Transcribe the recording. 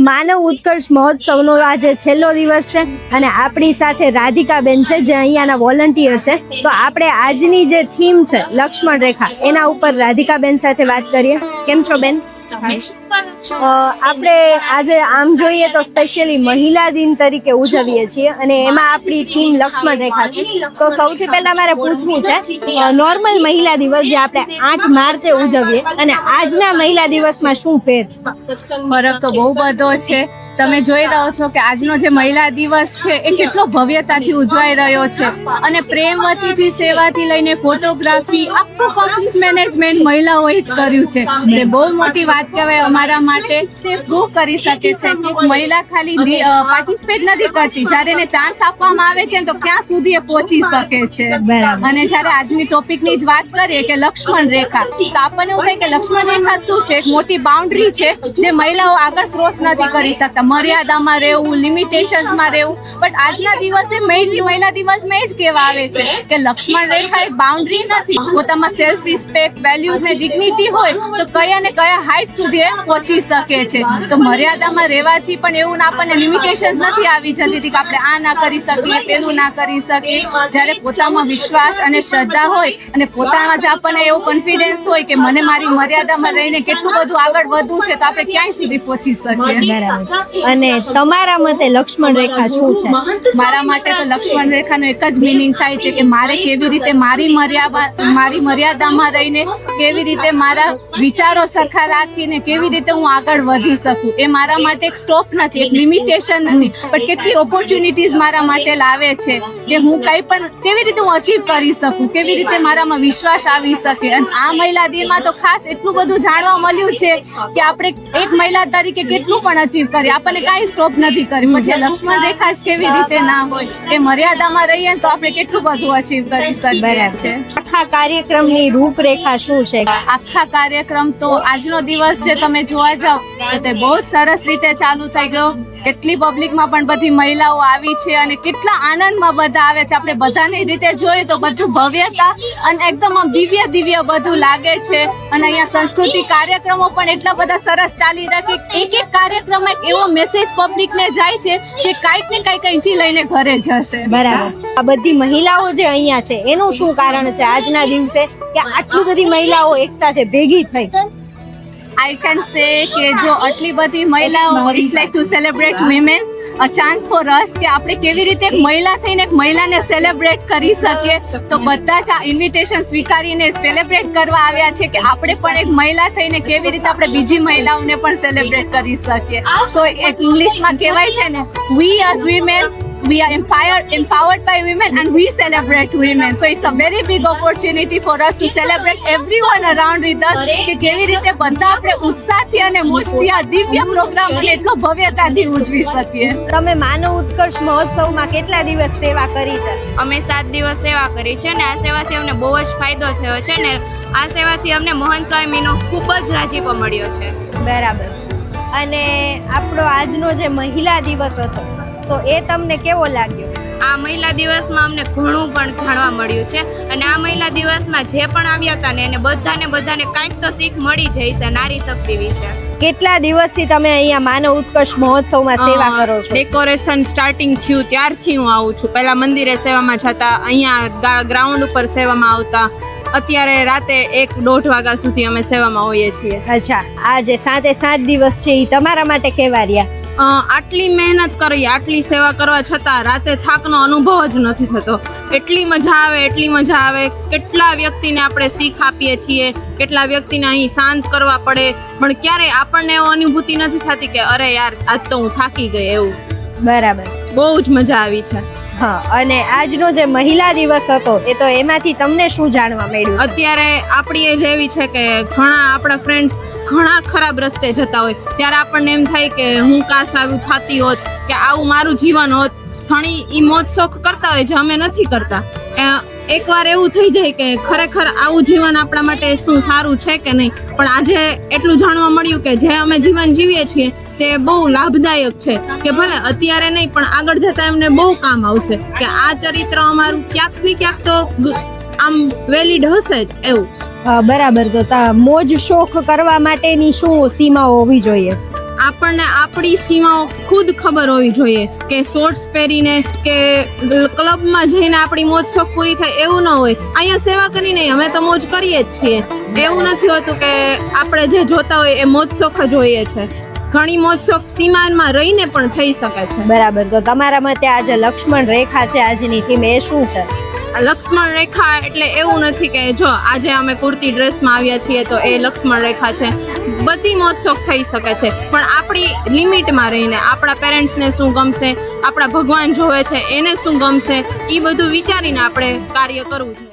માનવ ઉત્કર્ષ મહોત્સવનો આજે છેલ્લો દિવસ છે અને આપણી સાથે રાધિકાબેન છે જે અહીંયાના વોલન્ટિયર છે. તો આપણે આજની જે થીમ છે લક્ષ્મણ રેખા એના ઉપર રાધિકાબેન સાથે વાત કરીએ. કેમ છો બેન? આપણે આજે આમ જોઈએ તો સ્પેશિયલી મહિલા દિન તરીકે ઉજવીએ છીએ અને એમાં આપણી થીમ લક્ષ્મણ રેખા છે. તો સૌથી પહેલા મારે પૂછવું છે, નોર્મલ મહિલા દિવસ જે આપણે 8 માર્ચે ઉજવીએ અને આજના મહિલા દિવસમાં શું ફેર છે? ફરક તો બહુ બધો છે. તમે જોઈ રહ્યો છો કે આજનો જે મહિલા દિવસ છે એ કેટલો ભવ્યતાથી ઉજવાઈ રહ્યો છે અને પ્રેમવતીથી સેવાથી લઈને ફોટોગ્રાફી આખું કમ્પ્લીટ મેનેજમેન્ટ મહિલાઓએ જ કર્યું છે. તે બહુ મોટી વાત કહેવાય અમારા માટે. તે પ્રૂવ કરી શકે છે કે મહિલા ખાલી પાર્ટિસિપેટ નથી કરતી, જ્યારે એને ચાન્સ આપવામાં આવે છે તો ક્યાં સુધી એ પહોંચી શકે છે. અને જ્યારે આજની ટોપિકની જ વાત કરીએ કે લક્ષ્મણ રેખા, તો આપણને એવું થાય કે લક્ષ્મણ રેખા શું છે? એક મોટી બાઉન્ડ્રી છે જે મહિલાઓ આગળ ક્રોસ નથી કરી શકતા, મર્યાદામાં રહેવું, લિમિટેશન્સમાં રહેવું. બટ આજના દિવસે મહિલા દિવસમાં એ જ કહેવા આવે છે કે લક્ષ્મણ રેખા એક બાઉન્ડ્રી નથી. પોતામાં સેલ્ફ રિસ્પેક્ટ, વેલ્યુઝ ને ડિગ્નિટી હોય તો કયા ને કયા હાઇટ સુધી એ પહોંચી શકે છે. તો મર્યાદામાં રહેવાથી પણ એવું આપણને લિમિટેશન્સ નથી આવી જતી કે આપણે આ ના કરી શકીએ, પેલું ના કરી શકીએ. જ્યારે પોતામાં વિશ્વાસ અને શ્રદ્ધા હોય અને પોતામાં જ આપણને એવો કોન્ફિડન્સ હોય કે મને મારી મર્યાદામાં રહીને કેટલું બધું આગળ વધવું છે, તો આપણે ક્યાંય સુધી પહોંચી શકીએ. અને તમારા મતે લક્ષ્મણ રેખા શું છે? મારા માટે તો લક્ષ્મણ રેખાનો એક જ મિનિંગ થાય છે કે મારે કેવી રીતે મારી મર્યાદામાં રહીને કેવી રીતે મારા વિચારો સરખા રાખીને કેવી રીતે હું આગળ વધી શકું. એ મારા માટે એક સ્ટોપ નથી, એક લિમિટેશન નથી, પણ કેટલી ઓપોર્ચ્યુનિટીઝ મારા માટે લાવે છે કે હું કંઈ પણ કેવી રીતે હું અચીવ કરી શકું, કેવી રીતે મારામાં વિશ્વાસ આવી શકે. અને આ મહિલા દિનમાં તો ખાસ એટલું બધું જાણવા મળ્યું છે કે આપણે એક મહિલા તરીકે કેટલું પણ અચીવ કરીએ, આપણને કાંઈ સ્ટોપ નથી કરી. પછી લક્ષ્મણ રેખા જ કેવી રીતે ના હોય, એ મર્યાદામાં રહીએ તો આપણે કેટલું બધું અચીવ કરી શકીએ છે. આખા કાર્યક્રમની રૂપરેખા શું છે? આખા કાર્યક્રમ તો આજનો દિવસ જે તમે જોવા જાઓ તો તે બહુ જ સરસ રીતે ચાલુ થઈ ગયો. કેટલી પબ્લિકમાં પણ બધી મહિલાઓ આવી છે અને કેટલા આનંદમાં બધા આવે છે. આપણે બધાની રીતે જોઈએ તો બધું ભવ્યતા અને એકદમ આમ દિવ્ય બધું લાગે છે. અને અહીંયા સંસ્કૃતિક કાર્યક્રમો પણ એટલા બધા સરસ ચાલી રહ્યા કે એક કાર્યક્રમ એક એવો મેસેજ પબ્લિકને જાય છે કે કાંઈક ને કાંઈક અહીંથી લઈને ઘરે જશે. બરાબર. આ બધી મહિલાઓ જે અહીંયા છે એનું શું કારણ છે આજના દિવસે કે આટલી બધી મહિલાઓ એક સાથે ભેગી થઈ? I can say કે જો આટલી બધી મહિલાઓ, it's like to celebrate women, a chance for us કે આપણે કેવી રીતે એક મહિલા થઈને એક મહિલાને સેલિબ્રેટ કરી શકીએ. તો બધા જ આ ઇન્વિટેશન સ્વીકારીને સેલિબ્રેટ કરવા આવ્યા છે કે આપણે પણ એક મહિલા થઈને કેવી રીતે આપણે બીજી મહિલાઓને પણ સેલિબ્રેટ કરી શકીએ. સો એક ઇંગ્લિશમાં કહેવાય છે ને, we as women, we are empowered by women and we celebrate women. So it's a very big opportunity for us to celebrate everyone around with us કે કેવી રીતે બધા આપણે ઉત્સાહથી અને મોજથી આ દિવ્ય પ્રોગ્રામ એટલો ભવ્યતાથી ઉજવી શકીએ. તમે માનવ ઉત્કર્ષ મહોત્સવમાં કેટલા દિવસ સેવા કરી છે? અમે 7 દિવસ સેવા કરી છે અને આ સેવાથી અમને બહુ જ ફાયદો થયો છે ને આ સેવાથી અમને મોહન સ્વામીનો ખૂબ જ રાજીપો મળ્યો છે. બરાબર. અને આપણો આજનો જે મહિલા દિવસ હતો તો એ તમને કેવો લાગ્યો? આ મહિલા દિવસમાં અમને ઘણું પણ જાણવા મળ્યું છે અને આ મહિલા દિવસમાં જે પણ આવ્યા હતા ને એને બધાને કાંઈક તો શીખ મળી જાય છે નારી શક્તિ વિશે. કેટલા દિવસથી તમે અહીંયા માનવ ઉત્કર્ષ મહોત્સવમાં સેવા કરો છો? ડેકોરેશન સ્ટાર્ટિંગ થયું ત્યારથી હું આવું છું. પહેલા મંદિરે સેવામાં જતા, અહીંયા ગ્રાઉન્ડ ઉપર સેવામાં આવતા. અત્યારે રાતે 1-1.5 વાગ્યા સુધી અમે સેવામાં હોઈએ છીએ. અચ્છા, આ જે 7 દિવસ છે એ તમારા માટે કેવા રહ્યા? આટલી મહેનત કરી, આટલી સેવા કરવા છતાં રાતે થાકનો અનુભવ જ નથી થતો. એટલી મજા આવે. કેટલા વ્યક્તિને આપણે શીખ આપીએ છીએ, કેટલા વ્યક્તિને અહીં શાંત કરવા પડે, પણ ક્યારેય આપણને એવો અનુભૂતિ નથી થતી કે અરે યાર આજ તો હું થાકી ગઈ એવું. બરાબર. બહુ જ મજા આવી છે. હા. અને આજનો જે મહિલા દિવસ હતો એ તો એમાંથી તમને શું જાણવા મળ્યું? અત્યારે આપણી એજ એવી છે કે ઘણા આપણા ફ્રેન્ડ્સ ઘણા ખરાબ રસ્તે જતા હોય, ત્યારે આપણને એમ થાય કે હું કાશ આવું થતી હોત કે આવું મારું જીવન હોત. ઘણી ઈ મોજ શોખ કરતા હોય જે અમે નથી કરતા. એકવાર એવું થઈ જાય કે ખરેખર આવું જીવન આપણા માટે શું સારું છે કે નહીં. પણ આજે એટલું જાણવા મળ્યું કે જે અમે જીવન જીવીએ છીએ તે બહુ લાભદાયક છે કે ભલે અત્યારે નહીં પણ આગળ જતા એમને બહુ કામ આવશે કે આ ચરિત્ર અમારું ક્યાંક ને ક્યાંક તો આમ વેલિડ હશે જ એવું. બરાબર. તો મોજ શોખ કરવા માટેની શું સીમાઓ હોવી જોઈએ? આપણને આપણી સીમાઓ ખુદ ખબર હોવી જોઈએ કે શોર્ટ્સ પહેરીને કે ક્લબમાં જઈને આપણી મોજ શોખ પૂરી થાય એવું ન હોય. અહીંયા સેવા કરીને અમે તો મોજ કરીએ જ છીએ. એવું નથી હોતું કે આપણે જે જોતા હોય એ મોજ શોખ જ હોઈએ છે. ઘણી મોજ શોખ સીમામાં રહીને પણ થઈ શકે છે. બરાબર. તો તમારા મતે આ જે લક્ષ્મણ રેખા છે આજની થીમ એ શું છે? લક્ષ્મણ રેખા એટલે એવું નથી કે જો આજે અમે કુર્તી ડ્રેસમાં આવ્યા છીએ તો એ લક્ષ્મણ રેખા છે. બધી મોજ શોખ થઈ શકે છે પણ આપણી લિમિટમાં રહીને આપણા પેરેન્ટ્સને શું ગમશે, આપણા ભગવાન જોવે છે એને શું ગમશે, એ બધું વિચારીને આપણે કાર્ય કરવું જોઈએ.